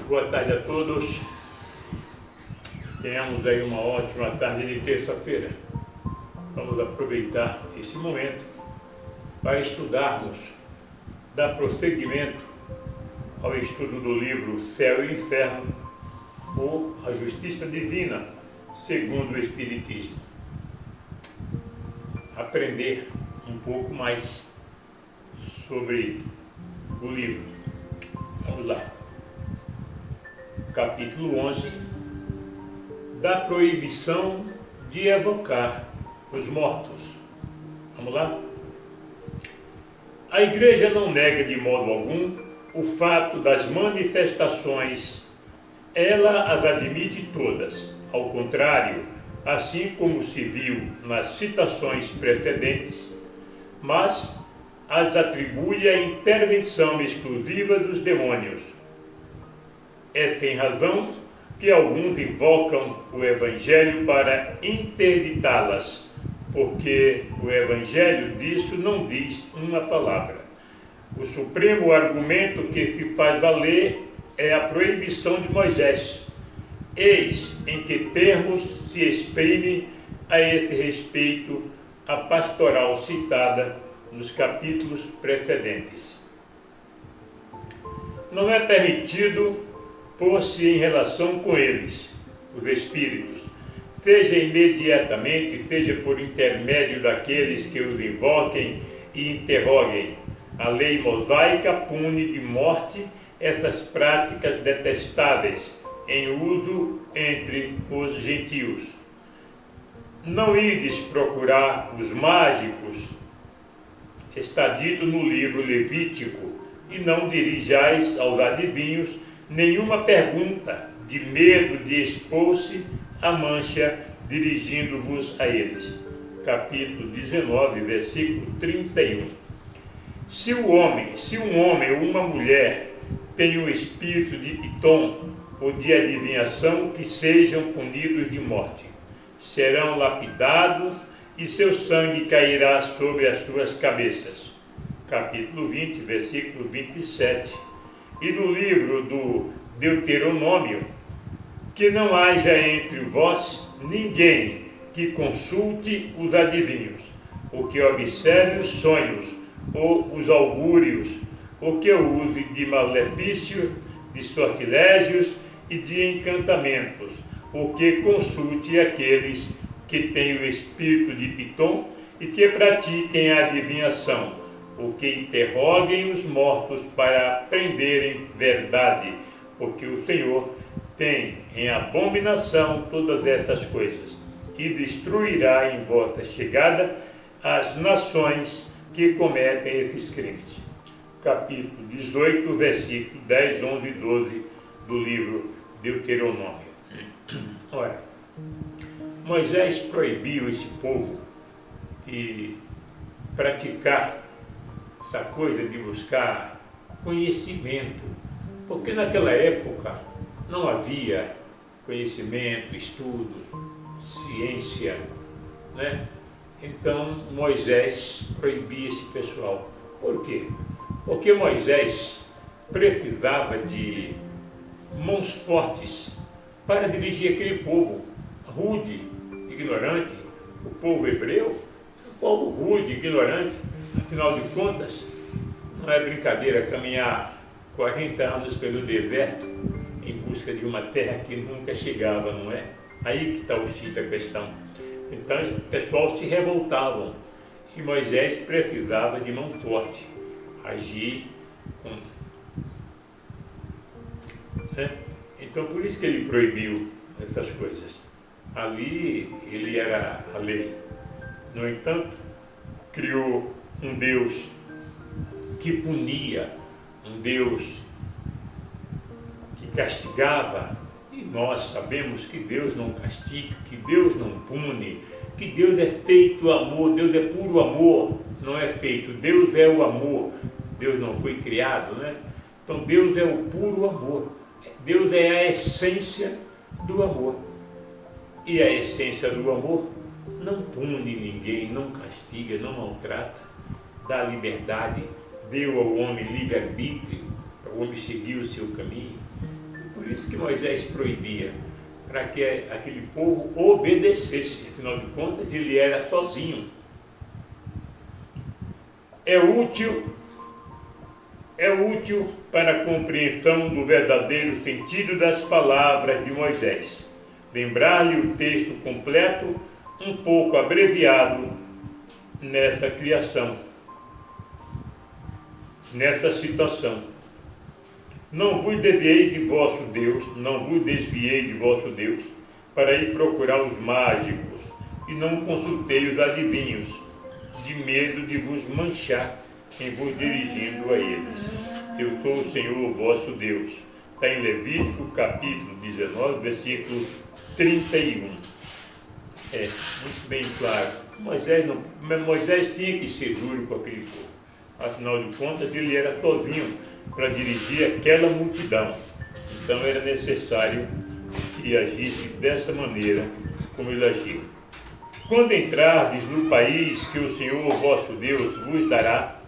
Boa tarde a todos. Tenhamos aí uma ótima tarde de terça-feira. Vamos aproveitar esse momento para estudarmos, dar prosseguimento ao estudo do livro Céu e Inferno, ou A Justiça Divina, segundo o Espiritismo. Aprender um pouco mais sobre o livro. Vamos lá. Capítulo 11, da proibição de evocar os mortos. Vamos lá? A Igreja não nega de modo algum o fato das manifestações. Ela as admite todas. Ao contrário, assim como se viu nas citações precedentes, mas as atribui à intervenção exclusiva dos demônios. É sem razão que alguns invocam o Evangelho para interditá-las, porque o Evangelho disso não diz uma palavra. O supremo argumento que se faz valer é a proibição de Moisés. Eis em que termos se exprime a esse respeito a pastoral citada nos capítulos precedentes. Não é permitido pôr-se em relação com eles, os espíritos, seja imediatamente, seja por intermédio daqueles que os invoquem e interroguem. A lei mosaica pune de morte essas práticas detestáveis em uso entre os gentios. Não ides procurar os mágicos, está dito no livro Levítico, e não dirijais aos adivinhos nenhuma pergunta, de medo de expor-se a mancha, dirigindo-vos a eles. Capítulo 19, versículo 31. Se um homem ou uma mulher tem o espírito de Pitom ou de adivinhação, que sejam punidos de morte. Serão lapidados e seu sangue cairá sobre as suas cabeças. Capítulo 20, versículo 27. E no livro do Deuteronômio, que não haja entre vós ninguém que consulte os adivinhos, ou que observe os sonhos, ou os augúrios, ou que use de malefícios, de sortilégios e de encantamentos, ou que consulte aqueles que têm o espírito de Pitom e que pratiquem a adivinhação, ou que interroguem os mortos para aprenderem verdade, porque o Senhor tem em abominação todas essas coisas, e destruirá em vossa chegada as nações que cometem esses crimes. Capítulo 18, versículo 10, 11 e 12 do livro Deuteronômio. Ora, Moisés proibiu esse povo de praticar essa coisa de buscar conhecimento, porque naquela época não havia conhecimento, estudos, ciência, né? Então Moisés proibia esse pessoal. Por quê? Porque Moisés precisava de mãos fortes para dirigir aquele povo rude, ignorante. O povo hebreu, um povo rude, ignorante. Afinal de contas, não é brincadeira caminhar 40 anos pelo deserto em busca de uma terra que nunca chegava, não é? Aí que está o X da questão. Então, o pessoal se revoltavam e Moisés precisava de mão forte, agir com... né? Então, por isso que ele proibiu essas coisas. Ali, ele era a lei. No entanto, criou um Deus que punia, um Deus que castigava, e nós sabemos que Deus não castiga, que Deus não pune, que Deus é feito amor, Deus é puro amor, não é feito, Deus é o amor, Deus não foi criado, né? Então Deus é o puro amor, Deus é a essência do amor, e a essência do amor não pune ninguém, não castiga, não maltrata, dá liberdade, deu ao homem livre-arbítrio, para o homem seguir o seu caminho. Por isso que Moisés proibia, para que aquele povo obedecesse. Afinal de contas, ele era sozinho. É útil para a compreensão do verdadeiro sentido das palavras de Moisés. Lembrar-lhe o texto completo, um pouco abreviado, nessa criação, nessa situação. Não vos desviei de vosso Deus, não vos desviei de vosso Deus, para ir procurar os mágicos, e não consultei os adivinhos, de medo de vos manchar em vos dirigindo a eles. Eu sou o Senhor vosso Deus. Está em Levítico capítulo 19, versículo 31. É muito bem claro. Moisés tinha que ser duro com aquele povo. Afinal de contas, ele era sozinho para dirigir aquela multidão. Então era necessário que agisse dessa maneira como ele agiu. Quando entrardes no país que o Senhor vosso Deus vos dará,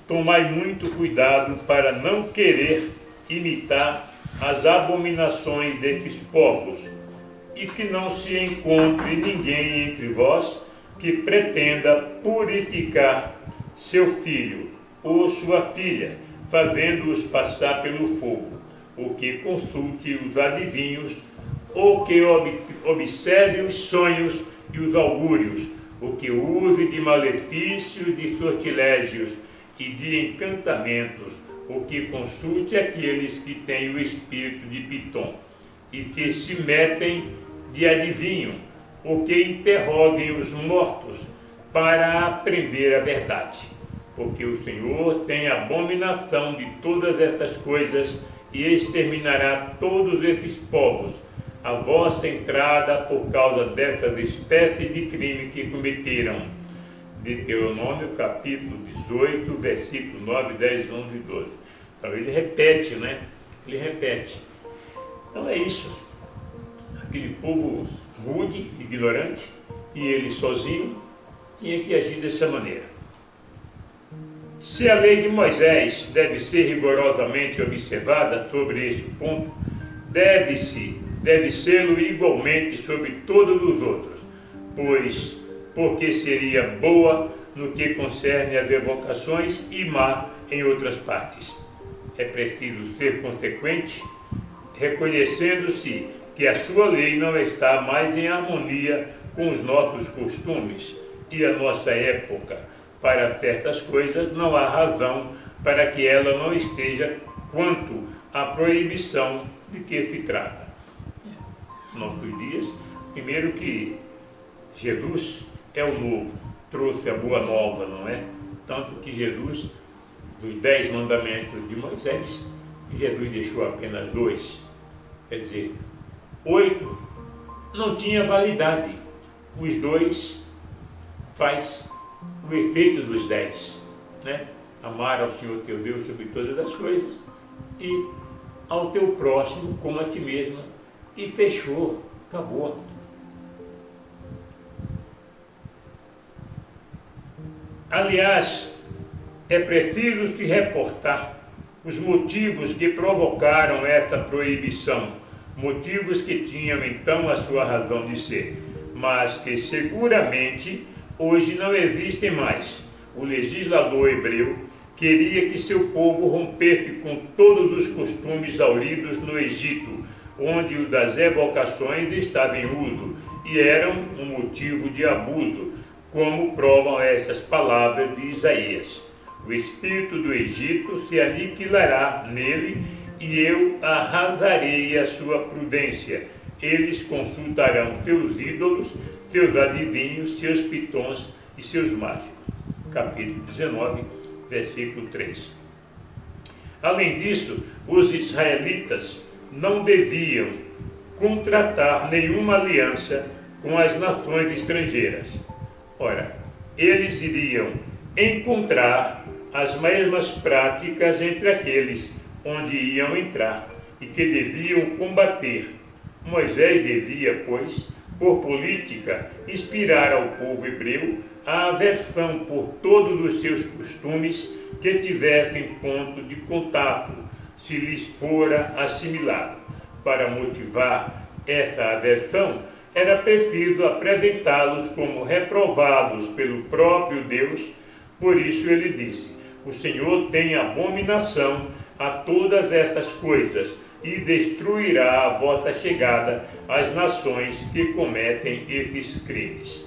tomai muito cuidado para não querer imitar as abominações desses povos, e que não se encontre ninguém entre vós que pretenda purificar seu filho ou sua filha, fazendo-os passar pelo fogo, ou que consulte os adivinhos, ou que observe os sonhos e os augúrios, ou que use de malefícios, de sortilégios e de encantamentos, ou que consulte aqueles que têm o espírito de Pitom, e que se metem de adivinho, ou que interroguem os mortos para aprender a verdade. Porque o Senhor tem abominação de todas essas coisas e exterminará todos esses povos, a vossa entrada por causa dessas espécies de crime que cometeram. Deuteronômio capítulo 18, versículo 9, 10, 11 e 12. Então ele repete, né? Ele repete. Então é isso. Aquele povo rude, ignorante, e ele sozinho tinha que agir dessa maneira. Se a lei de Moisés deve ser rigorosamente observada sobre este ponto, deve sê-lo igualmente sobre todos os outros, porque seria boa no que concerne às evocações e má em outras partes. É preciso ser consequente, reconhecendo-se que a sua lei não está mais em harmonia com os nossos costumes e a nossa época. Para certas coisas não há razão para que ela não esteja quanto à proibição de que se trata. Nossos dias, primeiro que Jesus é o novo, trouxe a boa nova, não é? Tanto que Jesus, dos 10 mandamentos de Moisés, Jesus deixou apenas 2, quer dizer, 8 não tinha validade, os 2 faz o efeito dos 10, né? Amar ao Senhor teu Deus sobre todas as coisas e ao teu próximo como a ti mesmo, e fechou, acabou. Aliás, é preciso se reportar os motivos que provocaram esta proibição, motivos que tinham então a sua razão de ser, mas que seguramente hoje não existem mais. O legislador hebreu queria que seu povo rompesse com todos os costumes hauridos no Egito, onde o das evocações estava em uso e eram um motivo de abuso, como provam essas palavras de Isaías. O espírito do Egito se aniquilará nele, e eu arrasarei a sua prudência. Eles consultarão seus ídolos, seus adivinhos, seus pitons e seus mágicos. Capítulo 19, versículo 3. Além disso, os israelitas não deviam contratar nenhuma aliança com as nações estrangeiras. Ora, eles iriam encontrar as mesmas práticas entre aqueles onde iam entrar e que deviam combater. Moisés devia, pois, por política, inspirar ao povo hebreu a aversão por todos os seus costumes que tivessem ponto de contato, se lhes fora assimilado. para motivar essa aversão, era preciso apresentá-los como reprovados pelo próprio Deus. Por isso ele disse: o Senhor tem abominação a todas estas coisas e destruirá a vossa chegada às nações que cometem esses crimes.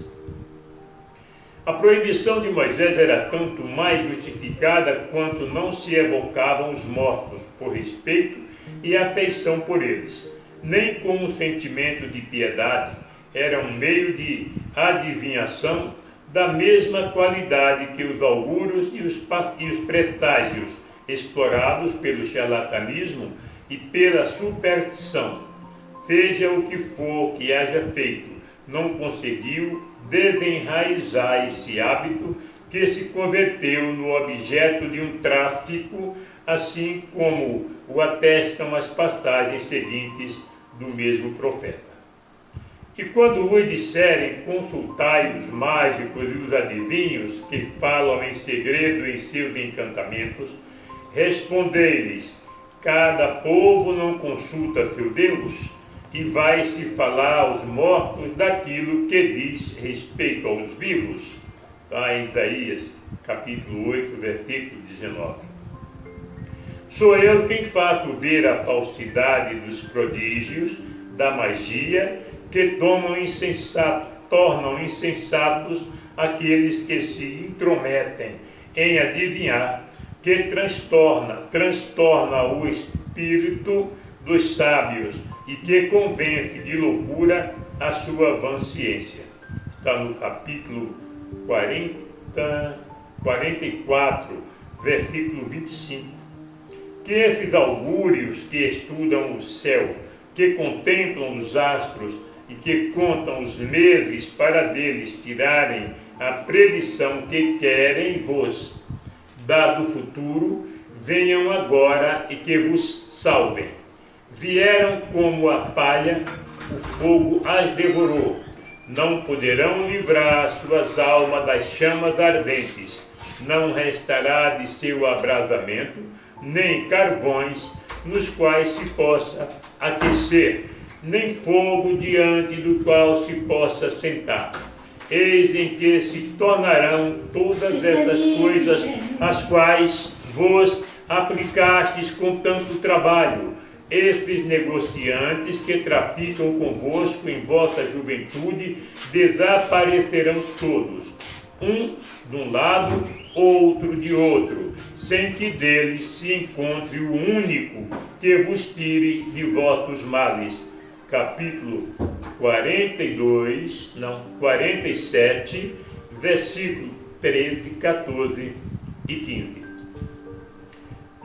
A proibição de Moisés era tanto mais justificada quanto não se evocavam os mortos por respeito e afeição por eles, nem com um sentimento de piedade. Era um meio de adivinhação da mesma qualidade que os augúrios e os prestágios explorados pelo charlatanismo e pela superstição. Seja o que for que haja feito, não conseguiu desenraizar esse hábito que se converteu no objeto de um tráfico, assim como o atestam as passagens seguintes do mesmo profeta. E quando vos disserem, consultai os mágicos e os adivinhos que falam em segredo em seus encantamentos, respondei-lhes: cada povo não consulta seu Deus? E vai-se falar aos mortos daquilo que diz respeito aos vivos. Está em Isaías, capítulo 8, versículo 19. Sou eu quem faço ver a falsidade dos prodígios, da magia, que tornam insensatos aqueles que se intrometem em adivinhar, que transtorna o espírito dos sábios e que convence de loucura a sua vã ciência. Está no capítulo 44, versículo 25. Que esses augúrios que estudam o céu, que contemplam os astros e que contam os meses para deles tirarem a predição que querem vos dar do futuro, venham agora e que vos salvem. Vieram como a palha, o fogo as devorou. Não poderão livrar suas almas das chamas ardentes. Não restará de seu abrasamento, nem carvões nos quais se possa aquecer, nem fogo diante do qual se possa sentar. Eis em que se tornarão todas essas coisas, as quais vos aplicastes com tanto trabalho. Estes negociantes que traficam convosco em vossa juventude desaparecerão todos, um de um lado, outro de outro, sem que deles se encontre o único que vos tire de vossos males. Capítulo 47, versículo 13, 14 e 15.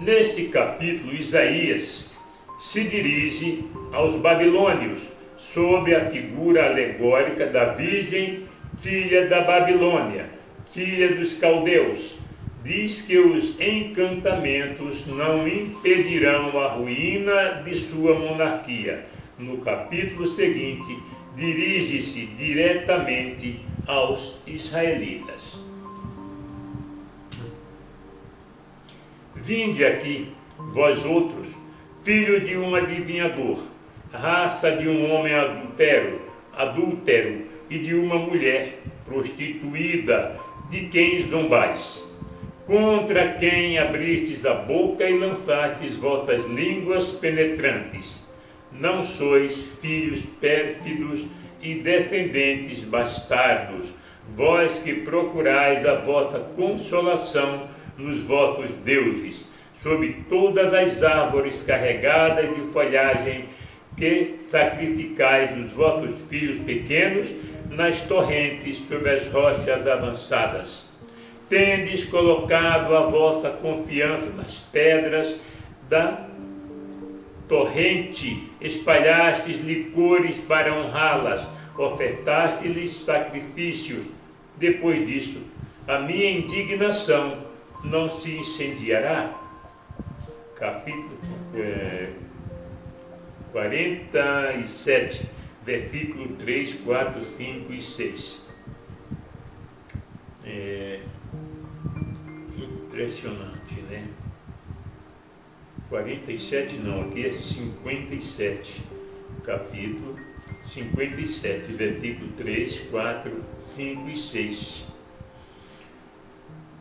Neste capítulo, Isaías se dirige aos babilônios sob a figura alegórica da Virgem, filha da Babilônia, filha dos caldeus. Diz que os encantamentos não impedirão a ruína de sua monarquia. No capítulo seguinte, dirige-se diretamente aos israelitas. Vinde aqui, vós outros, filho de um adivinhador, raça de um homem adúltero e de uma mulher prostituída, de quem zombais, contra quem abristes a boca e lançastes vossas línguas penetrantes. Não sois filhos pérfidos e descendentes bastardos, vós que procurais a vossa consolação nos vossos deuses, sob todas as árvores carregadas de folhagem, que sacrificais os vossos filhos pequenos nas torrentes, sob as rochas avançadas. Tendes colocado a vossa confiança nas pedras da torrente, espalhastes licores para honrá-las, ofertaste-lhes sacrifícios. Depois disso, a minha indignação não se incendiará. Capítulo 47, versículo 3, 4, 5 e 6. Impressionante, né? 47 não, aqui é 57, capítulo 57, versículo 3, 4, 5 e 6.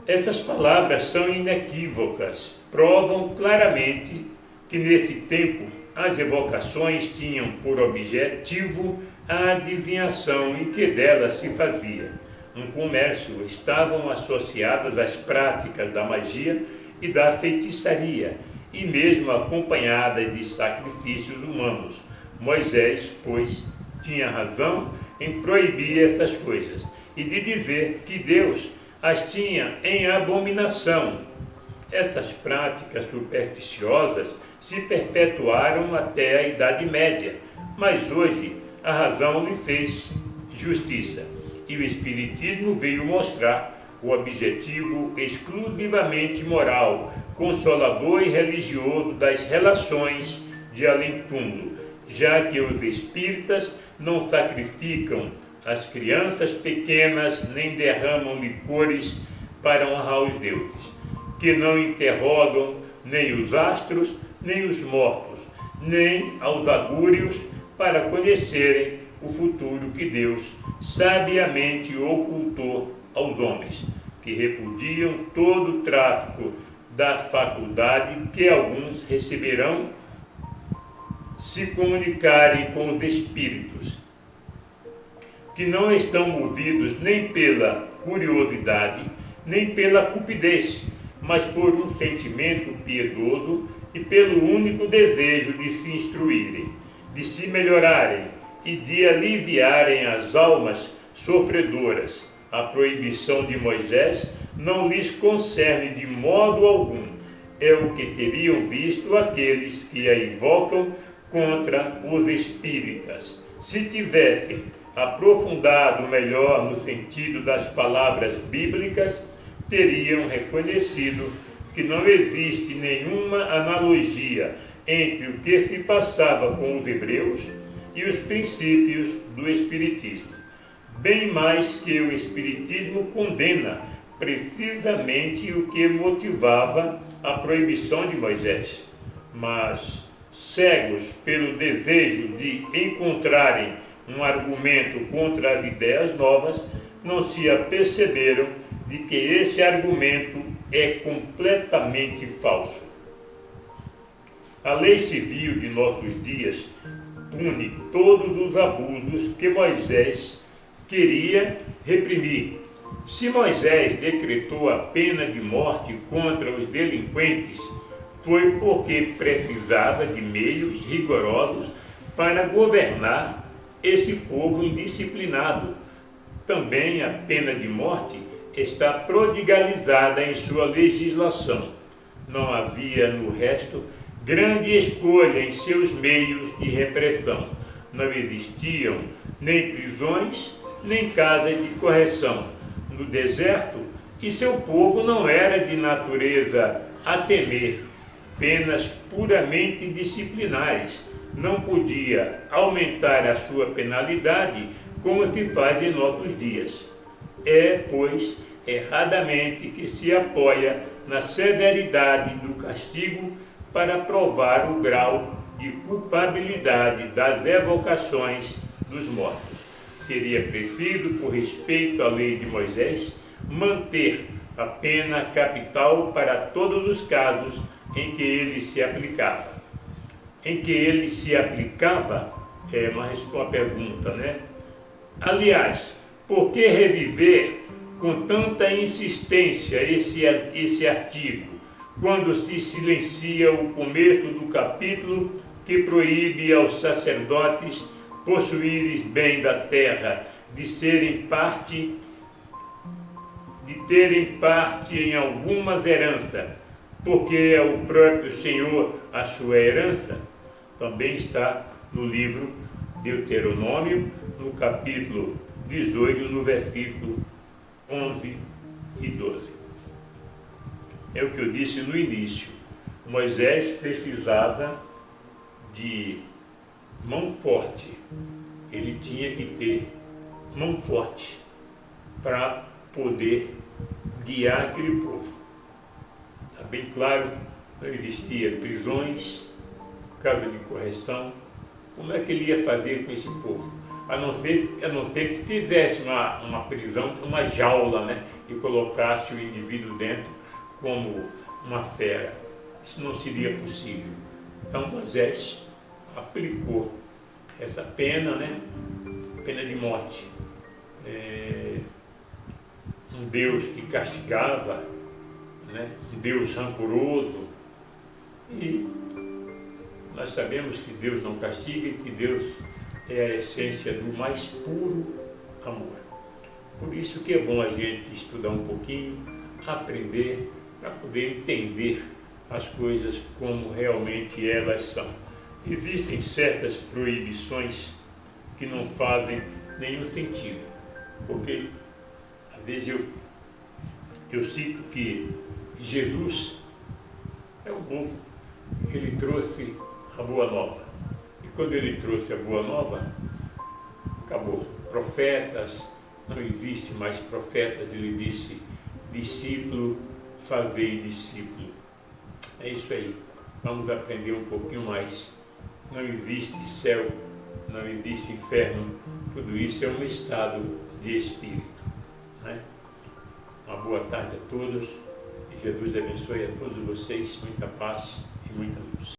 Essas palavras são inequívocas, provam claramente que nesse tempo as evocações tinham por objetivo a adivinhação e que delas se fazia um comércio. Estavam associadas às práticas da magia e da feitiçaria, e mesmo acompanhadas de sacrifícios humanos. Moisés, pois, tinha razão em proibir essas coisas e de dizer que Deus as tinha em abominação. Estas práticas supersticiosas se perpetuaram até a Idade Média, mas hoje a razão lhe fez justiça e o Espiritismo veio mostrar o objetivo exclusivamente moral, consolador e religioso das relações de além-túmulo, já que os espíritas não sacrificam as crianças pequenas nem derramam licores para honrar os deuses, que não interrogam nem os astros, nem os mortos, nem aos agúrios para conhecerem o futuro que Deus sabiamente ocultou aos homens, que repudiam todo o tráfico da faculdade que alguns receberão se comunicarem com os espíritos, que não estão movidos nem pela curiosidade, nem pela cupidez, mas por um sentimento piedoso e pelo único desejo de se instruírem, de se melhorarem e de aliviarem as almas sofredoras. A proibição de Moisés não lhes concerne de modo algum. É o que teriam visto aqueles que a invocam contra os espíritas. Se tivessem aprofundado melhor no sentido das palavras bíblicas, teriam reconhecido que não existe nenhuma analogia entre o que se passava com os hebreus e os princípios do Espiritismo. Bem mais que o Espiritismo condena precisamente o que motivava a proibição de Moisés, mas cegos pelo desejo de encontrarem um argumento contra as ideias novas, não se aperceberam de que esse argumento é completamente falso. A lei civil de nossos dias pune todos os abusos que Moisés queria reprimir. Se Moisés decretou a pena de morte contra os delinquentes, foi porque precisava de meios rigorosos para governar esse povo indisciplinado. Também a pena de morte está prodigalizada em sua legislação. Não havia, no resto, grande escolha em seus meios de repressão. Não existiam nem prisões, nem casas de correção no deserto, e seu povo não era de natureza a temer. Penas puramente disciplinares. Não podia aumentar a sua penalidade como se faz em nossos dias. É, pois, erradamente que se apoia na severidade do castigo para provar o grau de culpabilidade das evocações dos mortos. Seria preciso, por respeito à lei de Moisés, manter a pena capital para todos os casos em que ele se aplicava. Em que ele se aplicava é uma pergunta, né? Aliás, por que reviver com tanta insistência esse artigo, quando se silencia o começo do capítulo que proíbe aos sacerdotes possuírem bem da terra, de terem parte em algumas heranças, porque é o próprio Senhor a sua herança? Também está no livro Deuteronômio, no capítulo 18, no versículo 11 e 12. É o que eu disse no início. Moisés precisava de mão forte. Ele tinha que ter mão forte para poder guiar aquele povo. Está bem claro não existia prisões, casa de correção. Como é que ele ia fazer com esse povo? A não ser que fizesse uma prisão, uma jaula, né? E colocasse o indivíduo dentro como uma fera. Isso não seria possível. Então Moisés aplicou essa pena, né? Pena de morte. Um Deus que castigava, né? Um Deus rancoroso. E nós sabemos que Deus não castiga e que Deus é a essência do mais puro amor. Por isso que é bom a gente estudar um pouquinho, aprender, para poder entender as coisas como realmente elas são. Existem certas proibições que não fazem nenhum sentido, porque às vezes eu cito que Jesus é o novo, ele trouxe a boa nova. E quando ele trouxe a boa nova, acabou. Profetas, não existe mais profetas, ele disse, discípulo, fazei discípulo. É isso aí. Vamos aprender um pouquinho mais. Não existe céu, não existe inferno, tudo isso é um estado de espírito. Né? Uma boa tarde a todos, e Jesus abençoe a todos vocês, muita paz e muita luz.